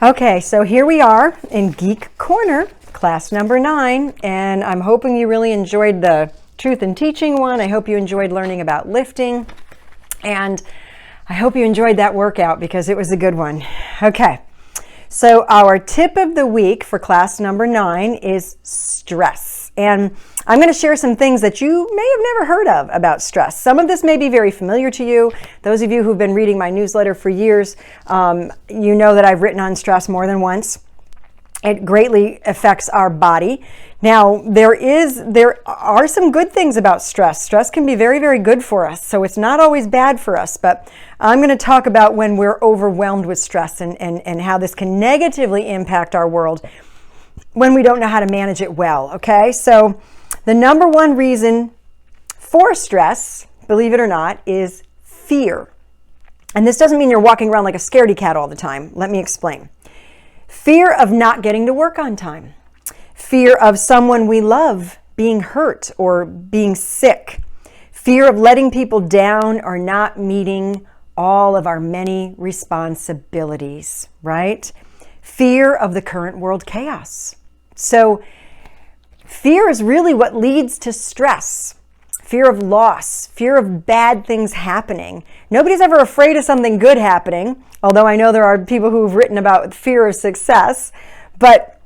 Okay, so here we are in Geek Corner, class number 9, and I'm hoping you really enjoyed the Truth in Teaching one. I hope you enjoyed learning about lifting, and I hope you enjoyed that workout because it was a good one. Okay, so our tip of the week for class number 9 is stress. And I'm going to share some things that you may have never heard of about stress. Some of this may be very familiar to you. Those of you who've been reading my newsletter for years, you know that I've written on stress more than once. It greatly affects our body. Now, there are some good things about stress. Stress can be very, very good for us, so it's not always bad for us. But I'm going to talk about when we're overwhelmed with stress and how this can negatively impact our world when we don't know how to manage it well, okay? So the number one reason for stress, believe it or not, is fear. And this doesn't mean you're walking around like a scaredy cat all the time. Let me explain. Fear of not getting to work on time. Fear of someone we love being hurt or being sick. Fear of letting people down or not meeting all of our many responsibilities, right? Fear of the current world chaos. So fear is really what leads to stress. Fear of loss, fear of bad things happening. Nobody's ever afraid of something good happening, although I know there are people who've written about fear of success, but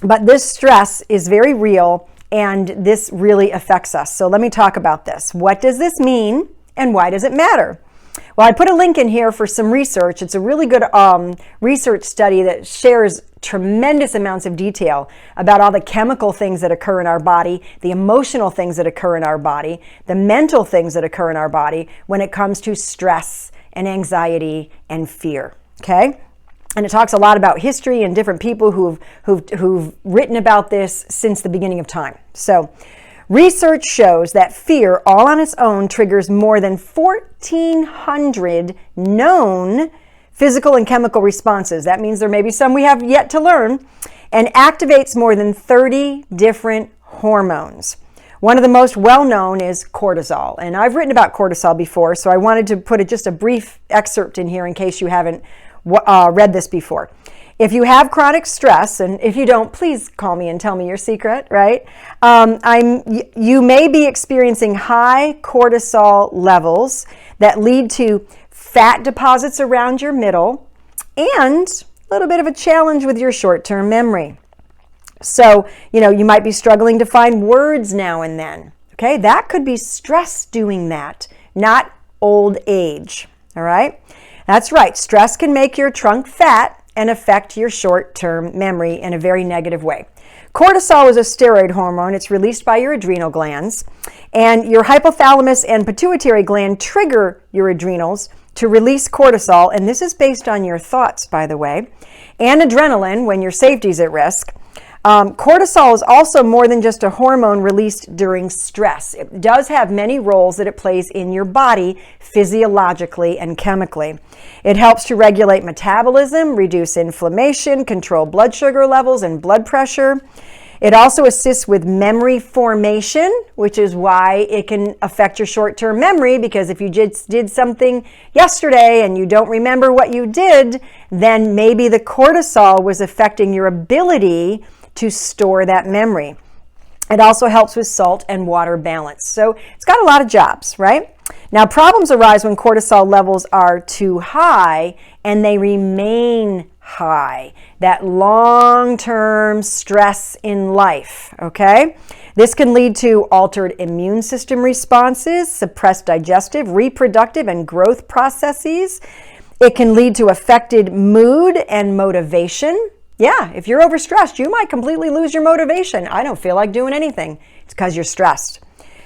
this stress is very real and this really affects us. So let me talk about this. What does this mean and why does it matter? Well, I put a link in here for some research. It's a really good research study that shares tremendous amounts of detail about all the chemical things that occur in our body, the emotional things that occur in our body, the mental things that occur in our body when it comes to stress and anxiety and fear, okay? And it talks a lot about history and different people who've written about this since the beginning of time. So research shows that fear all on its own triggers more than 1,400 known physical and chemical responses. That means there may be some we have yet to learn, and activates more than 30 different hormones. One of the most well-known is cortisol, and I've written about cortisol before, so I wanted to put just a brief excerpt in here in case you haven't read this before. If you have chronic stress, and if you don't, please call me and tell me your secret, right? You may be experiencing high cortisol levels that lead to fat deposits around your middle and a little bit of a challenge with your short-term memory. So, you might be struggling to find words now and then, okay? That could be stress doing that, not old age, all right? That's right. Stress can make your trunk fat and affect your short-term memory in a very negative way. Cortisol is a steroid hormone. It's released by your adrenal glands, and your hypothalamus and pituitary gland trigger your adrenals to release cortisol, and this is based on your thoughts, by the way, and adrenaline when your safety's at risk. Cortisol is also more than just a hormone released during stress. It does have many roles that it plays in your body physiologically and chemically. It helps to regulate metabolism, reduce inflammation, control blood sugar levels and blood pressure. It also assists with memory formation, which is why it can affect your short-term memory, because if you just did something yesterday and you don't remember what you did, then maybe the cortisol was affecting your ability to store that memory. It also helps with salt and water balance. So it's got a lot of jobs, right? Now, problems arise when cortisol levels are too high and they remain high. That long-term stress in life, okay? This can lead to altered immune system responses, suppressed digestive, reproductive, and growth processes. It can lead to affected mood and motivation. Yeah, if you're overstressed, you might completely lose your motivation. I don't feel like doing anything. It's because you're stressed.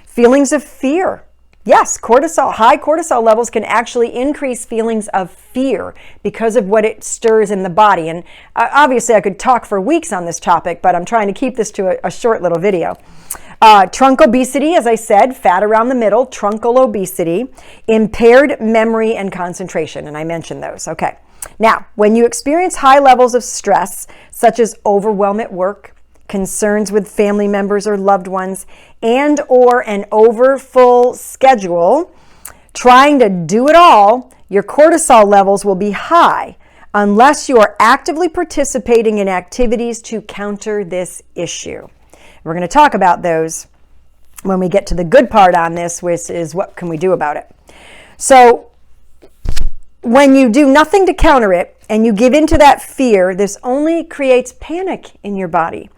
Feelings of fear. Yes, high cortisol levels can actually increase feelings of fear because of what it stirs in the body. And obviously I could talk for weeks on this topic, but I'm trying to keep this to a short little video. Trunk obesity, as I said, fat around the middle, truncal obesity, impaired memory and concentration, and I mentioned those. Okay. Now, when you experience high levels of stress, such as overwhelm at work, concerns with family members or loved ones, and or an overfull schedule, trying to do it all, your cortisol levels will be high. unless you are actively participating in activities to counter this issue. We're going to talk about those when we get to the good part on this, which is what can we do about it. So when you do nothing to counter it and you give into that fear, this only creates panic in your body.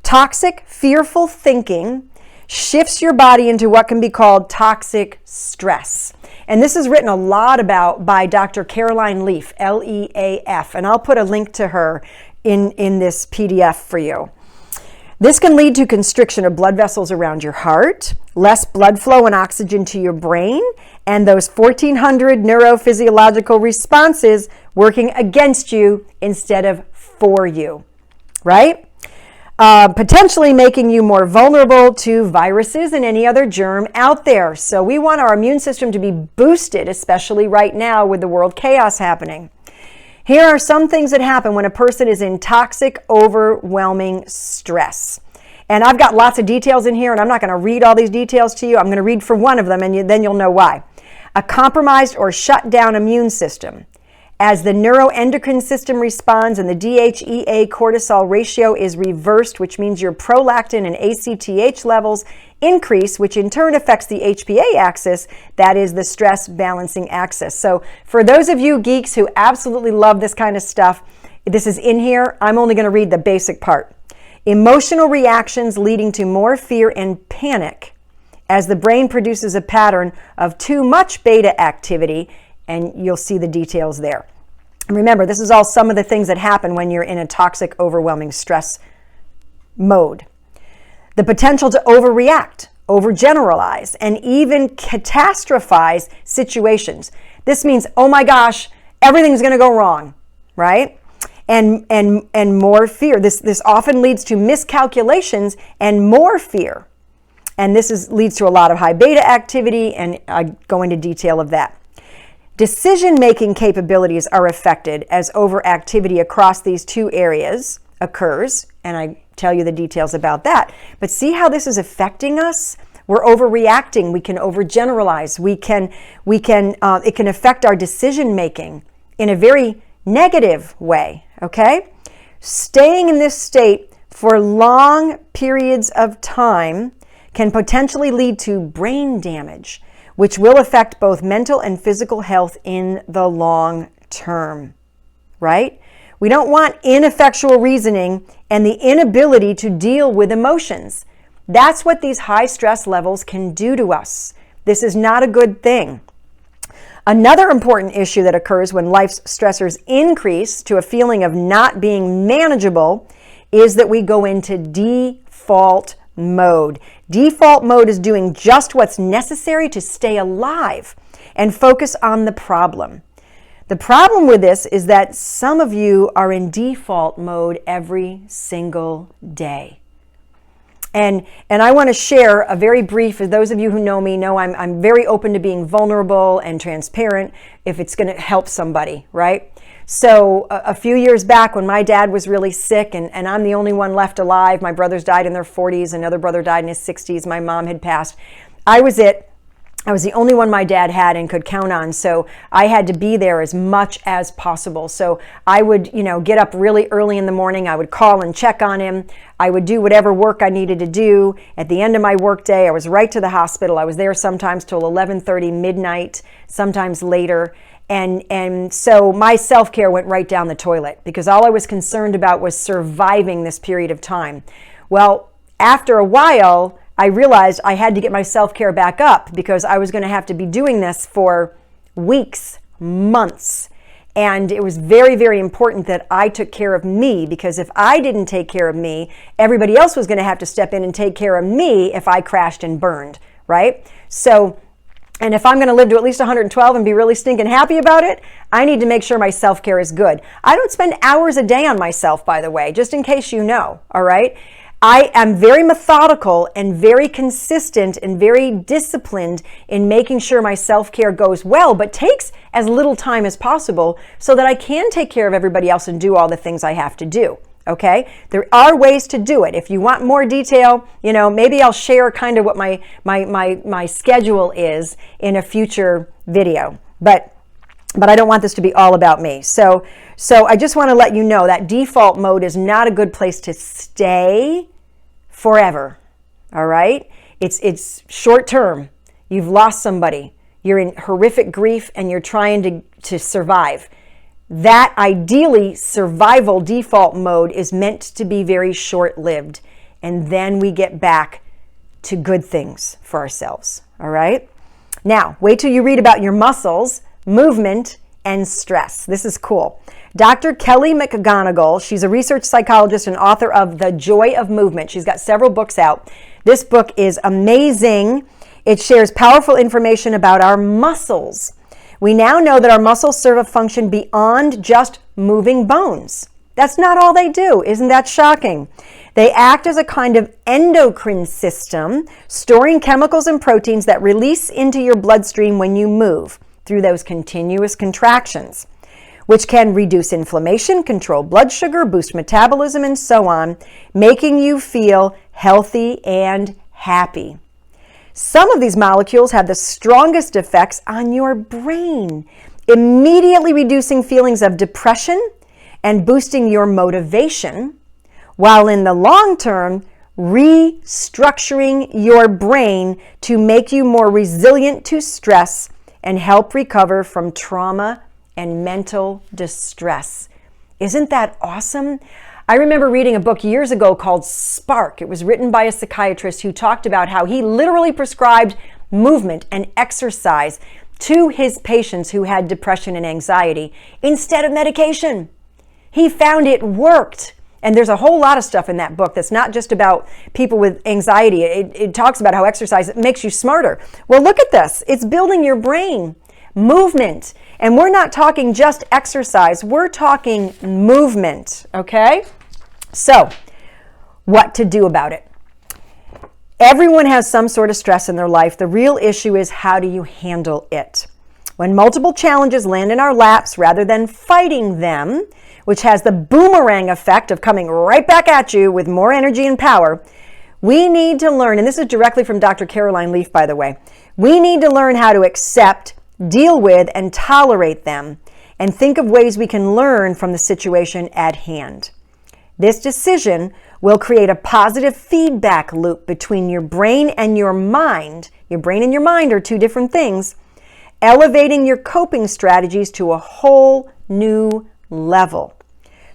Toxic, fearful thinking shifts your body into what can be called toxic stress. And this is written a lot about by Dr. Caroline Leaf, L-E-A-F, and I'll put a link to her in this PDF for you. This can lead to constriction of blood vessels around your heart, less blood flow and oxygen to your brain, and those 1,400 neurophysiological responses working against you instead of for you, right? Potentially making you more vulnerable to viruses and any other germ out there. So we want our immune system to be boosted, especially right now with the world chaos happening. Here are some things that happen when a person is in toxic, overwhelming stress. And I've got lots of details in here, and I'm not going to read all these details to you. I'm going to read for one of them, and then you'll know why. A compromised or shut down immune system. As the neuroendocrine system responds and the DHEA cortisol ratio is reversed, which means your prolactin and ACTH levels increase, which in turn affects the HPA axis, that is the stress balancing axis. So for those of you geeks who absolutely love this kind of stuff, this is in here. I'm only going to read the basic part. Emotional reactions leading to more fear and panic as the brain produces a pattern of too much beta activity, and you'll see the details there. And remember, this is all some of the things that happen when you're in a toxic, overwhelming stress mode. The potential to overreact, overgeneralize, and even catastrophize situations. This means, oh my gosh, everything's going to go wrong, right? And more fear. This often leads to miscalculations and more fear. And this leads to a lot of high beta activity, and I go into detail of that. Decision-making capabilities are affected as overactivity across these two areas occurs, and I tell you the details about that. But see how this is affecting us? We're overreacting. We can overgeneralize. It can affect our decision-making in a very negative way, okay? Staying in this state for long periods of time can potentially lead to brain damage, which will affect both mental and physical health in the long term, right? We don't want ineffectual reasoning and the inability to deal with emotions. That's what these high stress levels can do to us. This is not a good thing. Another important issue that occurs when life's stressors increase to a feeling of not being manageable is that we go into default mode. Default mode is doing just what's necessary to stay alive and focus on the problem. The problem with this is that some of you are in default mode every single day. And I want to share a very brief, for those of you who know me, know I'm very open to being vulnerable and transparent if it's going to help somebody, right? So a few years back when my dad was really sick and I'm the only one left alive, my brothers died in their 40s, another brother died in his 60s, my mom had passed. I was the only one my dad had and could count on, so I had to be there as much as possible. So I would, get up really early in the morning. I would call and check on him. I would do whatever work I needed to do. At the end of my work day, I was right to the hospital. I was there sometimes till 11:30 midnight, sometimes later. And so my self-care went right down the toilet because all I was concerned about was surviving this period of time. Well, after a while, I realized I had to get my self-care back up because I was going to have to be doing this for weeks, months. And it was very, very important that I took care of me, because if I didn't take care of me, everybody else was going to have to step in and take care of me if I crashed and burned, right? So, and if I'm going to live to at least 112 and be really stinking happy about it, I need to make sure my self-care is good. I don't spend hours a day on myself, by the way, just in case you know, all right? I am very methodical and very consistent and very disciplined in making sure my self-care goes well, but takes as little time as possible so that I can take care of everybody else and do all the things I have to do. Okay, there are ways to do it. If you want more detail, maybe I'll share kind of what my schedule is in a future video. But but I don't want this to be all about me. So I just want to let you know that default mode is not a good place to stay forever. All right? It's short term. You've lost somebody. You're in horrific grief and you're trying to survive. That ideally survival default mode is meant to be very short-lived. And then we get back to good things for ourselves. All right? Now, wait till you read about your muscles, movement, and stress. This is cool. Dr. Kelly McGonigal, she's a research psychologist and author of The Joy of Movement. She's got several books out. This book is amazing. It shares powerful information about our muscles. We now know that our muscles serve a function beyond just moving bones. That's not all they do. Isn't that shocking? They act as a kind of endocrine system, storing chemicals and proteins that release into your bloodstream when you move through those continuous contractions, which can reduce inflammation, control blood sugar, boost metabolism, and so on, making you feel healthy and happy. Some of these molecules have the strongest effects on your brain, immediately reducing feelings of depression and boosting your motivation, while in the long term, restructuring your brain to make you more resilient to stress and help recover from trauma and mental distress. Isn't that awesome? I remember reading a book years ago called Spark. It was written by a psychiatrist who talked about how he literally prescribed movement and exercise to his patients who had depression and anxiety instead of medication. He found it worked. And there's a whole lot of stuff in that book that's not just about people with anxiety. It talks about how exercise makes you smarter. Well, look at this. It's building your brain, movement. And we're not talking just exercise. We're talking movement, okay? So, what to do about it? Everyone has some sort of stress in their life. The real issue is, how do you handle it? When multiple challenges land in our laps rather than fighting them, which has the boomerang effect of coming right back at you with more energy and power, we need to learn, and this is directly from Dr. Caroline Leaf, by the way, we need to learn how to accept, deal with, and tolerate them, and think of ways we can learn from the situation at hand. This decision will create a positive feedback loop between your brain and your mind. Your brain and your mind are two different things, elevating your coping strategies to a whole new level.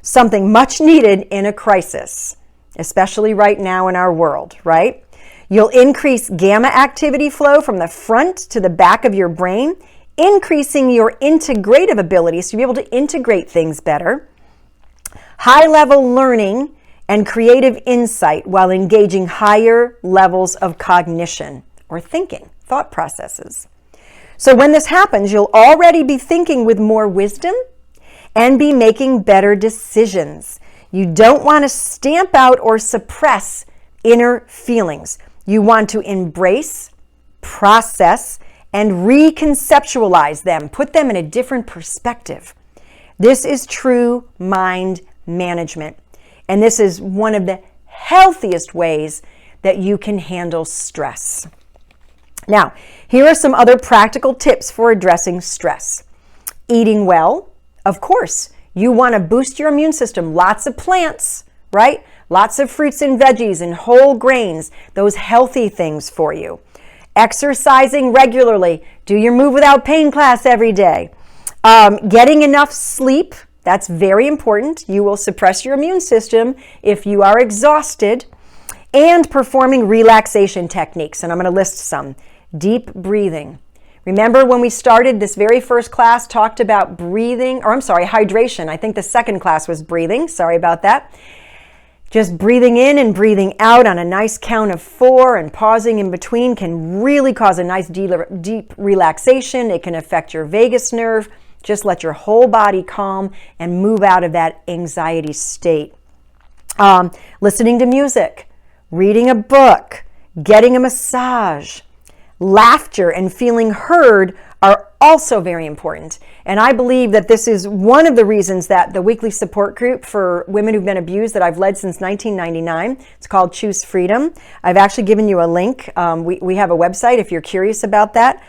Something much needed in a crisis, especially right now in our world, right? You'll increase gamma activity flow from the front to the back of your brain, increasing your integrative abilities to be able to integrate things better, high-level learning, and creative insight while engaging higher levels of cognition or thinking, thought processes. So when this happens, you'll already be thinking with more wisdom and be making better decisions. You don't want to stamp out or suppress inner feelings. You want to embrace, process, and reconceptualize them. Put them in a different perspective. This is true mind management. And this is one of the healthiest ways that you can handle stress. Now, here are some other practical tips for addressing stress. Eating well. Of course, you want to boost your immune system. Lots of plants, right? Lots of fruits and veggies and whole grains, those healthy things for you. Exercising regularly. Do your Move Without Pain class every day. Getting enough sleep. That's very important. You will suppress your immune system if you are exhausted. And performing relaxation techniques. And I'm going to list some. Deep breathing. Remember when we started this very first class, talked about hydration. I think the second class was breathing. Sorry about that. Just breathing in and breathing out on a nice count of 4 and pausing in between can really cause a nice deep relaxation. It can affect your vagus nerve. Just let your whole body calm and move out of that anxiety state. Listening to music, reading a book, getting a massage. Laughter and feeling heard are also very important. And I believe that this is one of the reasons that the weekly support group for women who've been abused that I've led since 1999, it's called Choose Freedom. I've actually given you a link. We have a website if you're curious about that.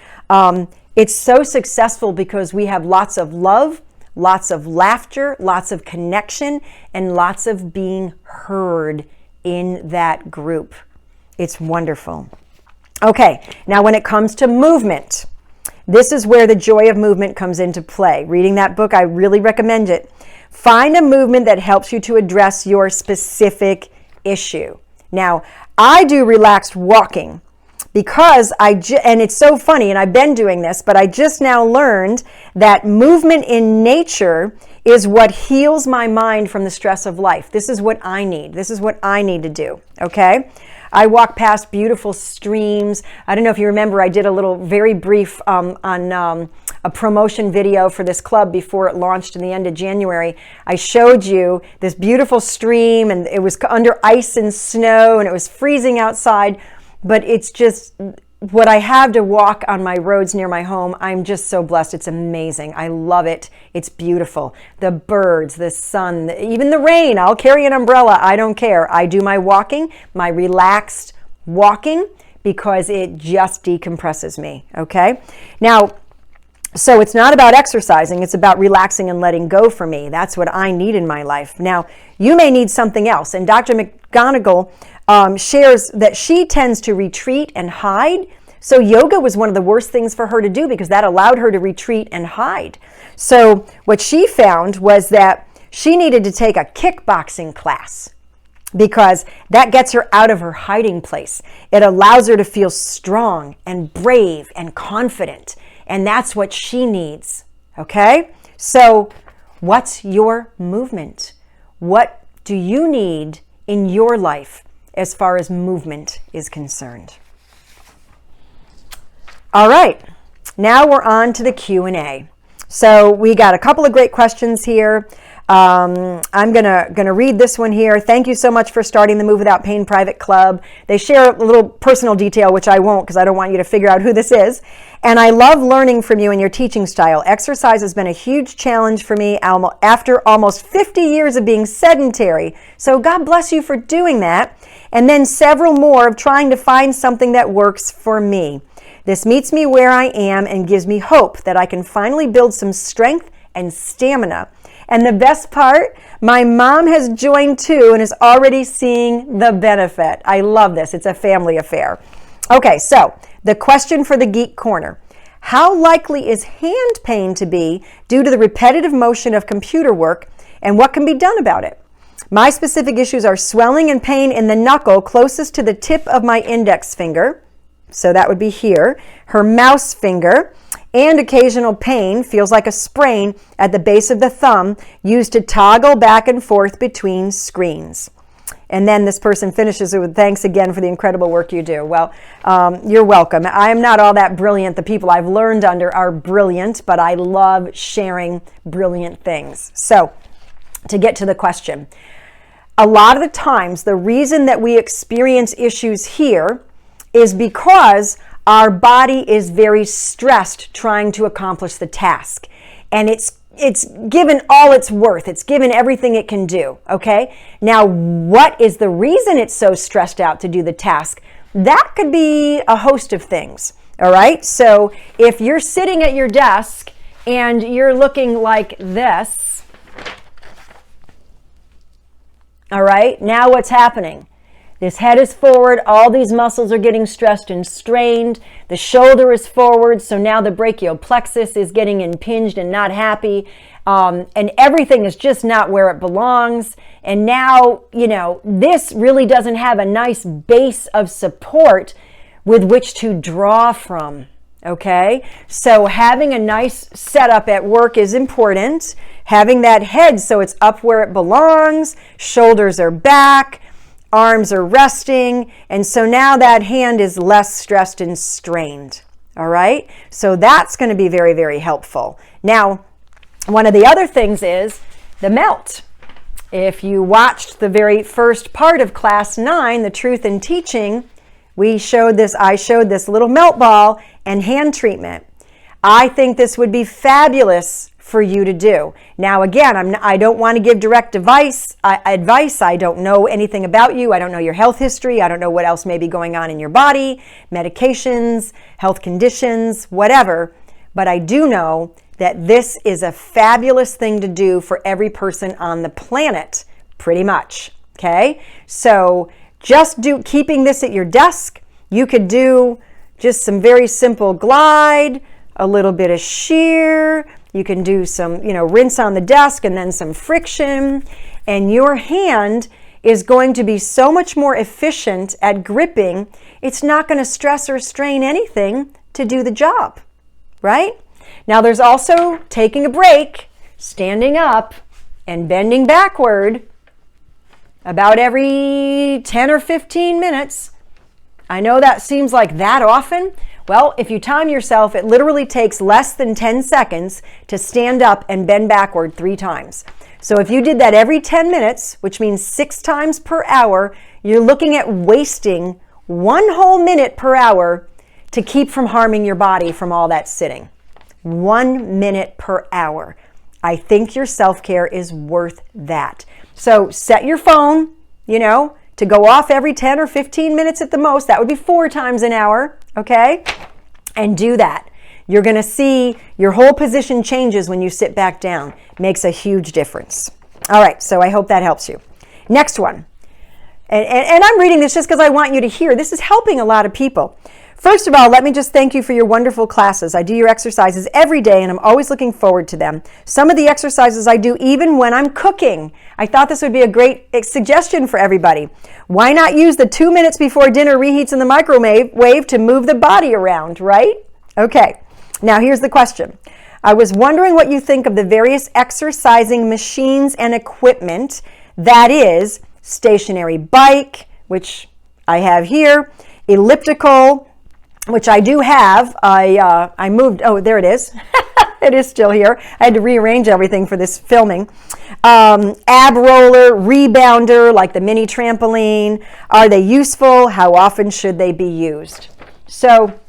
It's so successful because we have lots of love, lots of laughter, lots of connection, and lots of being heard in that group. It's wonderful. Okay, now when it comes to movement, this is where the joy of movement comes into play. Reading that book, I really recommend it. Find a movement that helps you to address your specific issue. Now, I do relaxed walking because and it's so funny, and I've been doing this, but I just now learned that movement in nature is what heals my mind from the stress of life. This is what I need. This is what I need to do, okay? I walk past beautiful streams. I don't know if you remember, I did a little very brief on a promotion video for this club before it launched in the end of January. I showed you this beautiful stream, and it was under ice and snow, and it was freezing outside. But it's just what I have to walk on my roads near my home. I'm just so blessed. It's amazing. I love it. It's beautiful. The birds, the sun, even the rain. I'll carry an umbrella. I don't care. I do my walking, my relaxed walking, because it just decompresses me. Okay? Now, so it's not about exercising. It's about relaxing and letting go for me. That's what I need in my life. Now, you may need something else. And Dr. McGonigal shares that she tends to retreat and hide. So yoga was one of the worst things for her to do because that allowed her to retreat and hide. So what she found was that she needed to take a kickboxing class because that gets her out of her hiding place. It allows her to feel strong and brave and confident. And that's what she needs. Okay? So what's your movement? What do you need in your life as far as movement is concerned? All right, now we're on to the Q&A. So we got a couple of great questions here. I'm gonna read this one here. Thank you so much for starting the Move Without Pain Private Club. They share a little personal detail, which I won't because I don't want you to figure out who this is. And I love learning from you and your teaching style. Exercise has been a huge challenge for me after almost 50 years of being sedentary. So God bless you for doing that. And then several more of trying to find something that works for me. This meets me where I am and gives me hope that I can finally build some strength and stamina. And the best part, my mom has joined too and is already seeing the benefit. I love this. It's a family affair. Okay, so the question for the Geek Corner. How likely is hand pain to be due to the repetitive motion of computer work, and what can be done about it? My specific issues are swelling and pain in the knuckle closest to the tip of my index finger. So that would be here. Her mouse finger. And occasional pain, feels like a sprain, at the base of the thumb, used to toggle back and forth between screens. And then this person finishes it with, thanks again for the incredible work you do. Well, you're welcome. I'm not all that brilliant. The people I've learned under are brilliant, but I love sharing brilliant things. So, to get to the question, a lot of the times, the reason that we experience issues here is because our body is very stressed trying to accomplish the task. And it's given all it's worth. It's given everything it can do, okay? Now, what is the reason it's so stressed out to do the task? That could be a host of things, all right? So if you're sitting at your desk and you're looking like this, all right? Now what's happening? This head is forward, all these muscles are getting stressed and strained. The shoulder is forward, so now the brachial plexus is getting impinged and not happy. And everything is just not where it belongs. And now, this really doesn't have a nice base of support with which to draw from, okay? So having a nice setup at work is important. Having that head so it's up where it belongs, shoulders are back, arms are resting, and so now that hand is less stressed and strained, all right? So that's going to be very, very helpful. Now, one of the other things is the melt. If you watched the very first part of Class 9, the Truth in Teaching, I showed this little melt ball and hand treatment. I think this would be fabulous for you to do. Now, again, I don't want to give direct advice. I don't know anything about you. I don't know your health history. I don't know what else may be going on in your body, medications, health conditions, whatever. but I do know that this is a fabulous thing to do for every person on the planet, pretty much, okay? So just keeping this at your desk. You could do just some very simple glide, a little bit of shear. You can do some, rinse on the desk and then some friction. And your hand is going to be so much more efficient at gripping. It's not going to stress or strain anything to do the job, right? Now there's also taking a break, standing up and bending backward about every 10 or 15 minutes. I know that seems like that often. Well, if you time yourself, it literally takes less than 10 seconds to stand up and bend backward 3 times. So if you did that every 10 minutes, which means 6 times per hour, you're looking at wasting 1 whole minute per hour to keep from harming your body from all that sitting. 1 minute per hour. I think your self-care is worth that. So set your phone, to go off every 10 or 15 minutes at the most. That would be 4 times an hour, okay? And do that. You're going to see your whole position changes when you sit back down. Makes a huge difference. All right, so I hope that helps you. Next one. And I'm reading this just because I want you to hear. This is helping a lot of people. First of all, let me just thank you for your wonderful classes. I do your exercises every day, and I'm always looking forward to them. Some of the exercises I do even when I'm cooking. I thought this would be a great suggestion for everybody. Why not use the 2 minutes before dinner reheats in the microwave to move the body around, right? Okay, now here's the question. I was wondering what you think of the various exercising machines and equipment, that is, stationary bike, which I have here, elliptical, which I do have. I moved, oh, there it is. It is still here. I had to rearrange everything for this filming. Ab roller, rebounder, like the mini trampoline. Are they useful? How often should they be used? So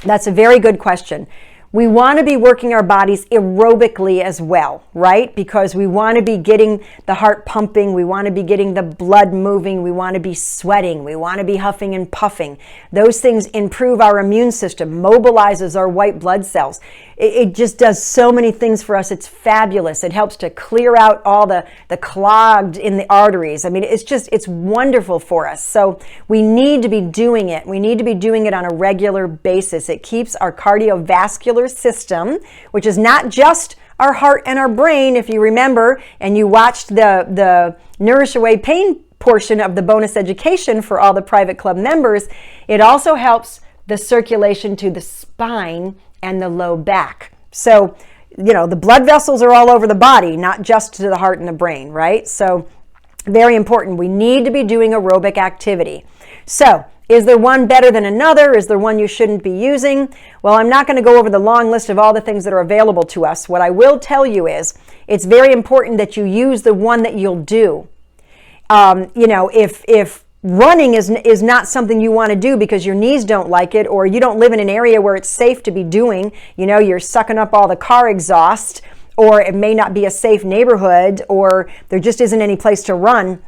that's a very good question. We want to be working our bodies aerobically as well, right? Because we want to be getting the heart pumping. We want to be getting the blood moving. We want to be sweating. We want to be huffing and puffing. Those things improve our immune system, mobilizes our white blood cells. It just does so many things for us. It's fabulous. It helps to clear out all the clogged in the arteries. I mean, it's wonderful for us. So we need to be doing it. We need to be doing it on a regular basis. It keeps our cardiovascular system, which is not just our heart and our brain. If you remember, and you watched the Nourish Away Pain portion of the bonus education for all the private club members, it also helps the circulation to the spine and the low back. So, the blood vessels are all over the body, not just to the heart and the brain, right? So, very important. We need to be doing aerobic activity. So, is there one better than another? Is there one you shouldn't be using? Well, I'm not going to go over the long list of all the things that are available to us. What I will tell you is it's very important that you use the one that you'll do. If running is not something you want to do because your knees don't like it, or you don't live in an area where it's safe to be doing, you're sucking up all the car exhaust, or it may not be a safe neighborhood, or there just isn't any place to run,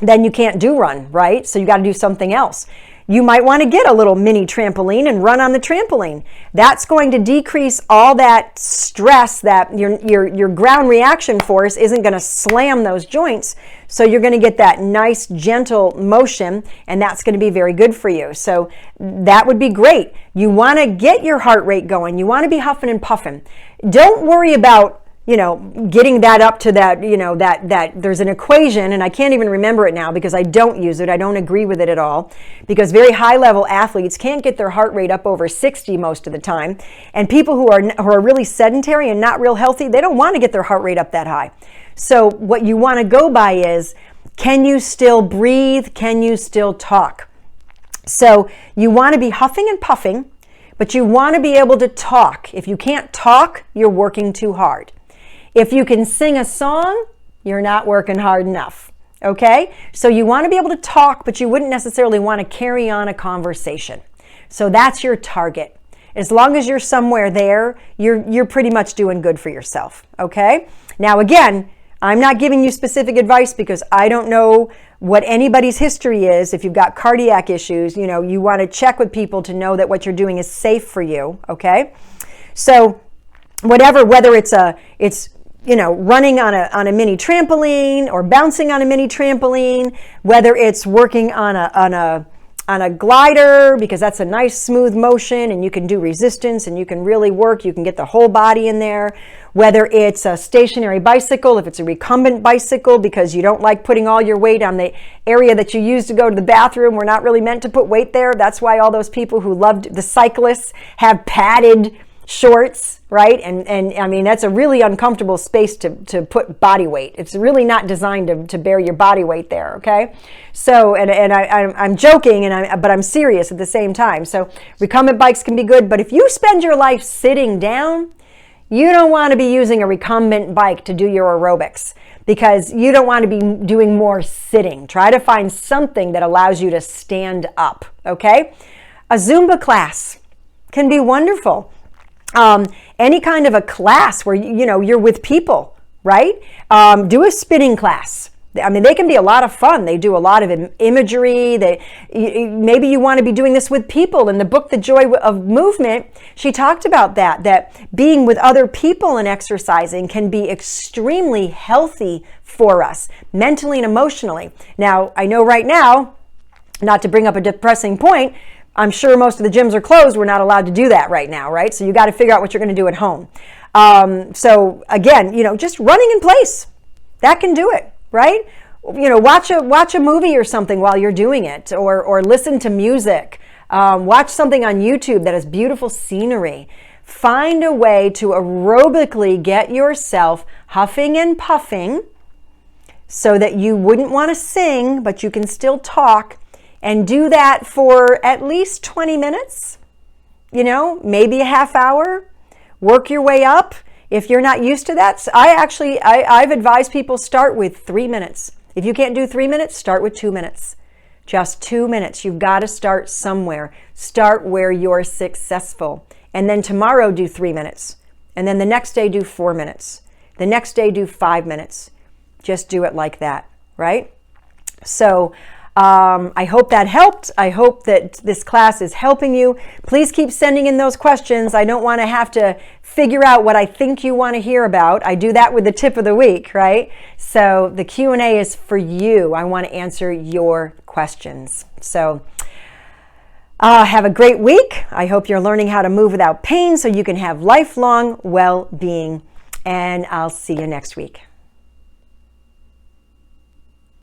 then you can't run, right? So you got to do something else. You might want to get a little mini trampoline and run on the trampoline. That's going to decrease all that stress. That your ground reaction force isn't going to slam those joints. So you're going to get that nice, gentle motion, and that's going to be very good for you. So that would be great. You want to get your heart rate going. You want to be huffing and puffing. Don't worry about getting that up to that, that there's an equation, and I can't even remember it now because I don't use it. I don't agree with it at all, because very high level athletes can't get their heart rate up over 60 most of the time. And people who are really sedentary and not real healthy, they don't want to get their heart rate up that high. So what you want to go by is, can you still breathe? Can you still talk? So you want to be huffing and puffing, but you want to be able to talk. If you can't talk, you're working too hard. If you can sing a song, you're not working hard enough, okay? So you want to be able to talk, but you wouldn't necessarily want to carry on a conversation. So that's your target. As long as you're somewhere there, you're pretty much doing good for yourself, okay? Now again, I'm not giving you specific advice because I don't know what anybody's history is. If you've got cardiac issues, you want to check with people to know that what you're doing is safe for you, okay? So whether it's running on a mini trampoline or bouncing on a mini trampoline, whether it's working on a glider, because that's a nice smooth motion and you can do resistance and you can really work, you can get the whole body in there. Whether it's a stationary bicycle, if it's a recumbent bicycle because you don't like putting all your weight on the area that you use to go to the bathroom. We're not really meant to put weight there. That's why all those people who loved the cyclists have padded shorts, right? And I mean, that's a really uncomfortable space to put body weight. It's really not designed to bear your body weight there, okay? So, I'm joking, but I'm serious at the same time. So recumbent bikes can be good, but if you spend your life sitting down, you don't want to be using a recumbent bike to do your aerobics because you don't want to be doing more sitting. Try to find something that allows you to stand up, okay? A Zumba class can be wonderful. Any kind of a class where, you're with people, right? Do a spinning class. I mean, they can be a lot of fun. They do a lot of imagery. Maybe you want to be doing this with people. In the book, The Joy of Movement, she talked about that being with other people and exercising can be extremely healthy for us, mentally and emotionally. Now, I know right now, not to bring up a depressing point, I'm sure most of the gyms are closed. We're not allowed to do that right now, right? So you got to figure out what you're going to do at home. So again, just running in place, that can do it, right? Watch a movie or something while you're doing it, or listen to music. Watch something on YouTube that has beautiful scenery. Find a way to aerobically get yourself huffing and puffing so that you wouldn't want to sing, but you can still talk. And do that for at least 20 minutes, maybe a half hour. Work your way up. If you're not used to that, I've advised people start with 3 minutes. If you can't do 3 minutes, start with 2 minutes. Just 2 minutes. You've got to start somewhere. Start where you're successful. And then tomorrow do 3 minutes. And then the next day do 4 minutes. The next day do 5 minutes. Just do it like that, right? So I hope that helped. I hope that this class is helping you. Please keep sending in those questions. I don't want to have to figure out what I think you want to hear about. I do that with the tip of the week, right? So the Q&A is for you. I want to answer your questions. So have a great week. I hope you're learning how to move without pain so you can have lifelong well-being. And I'll see you next week.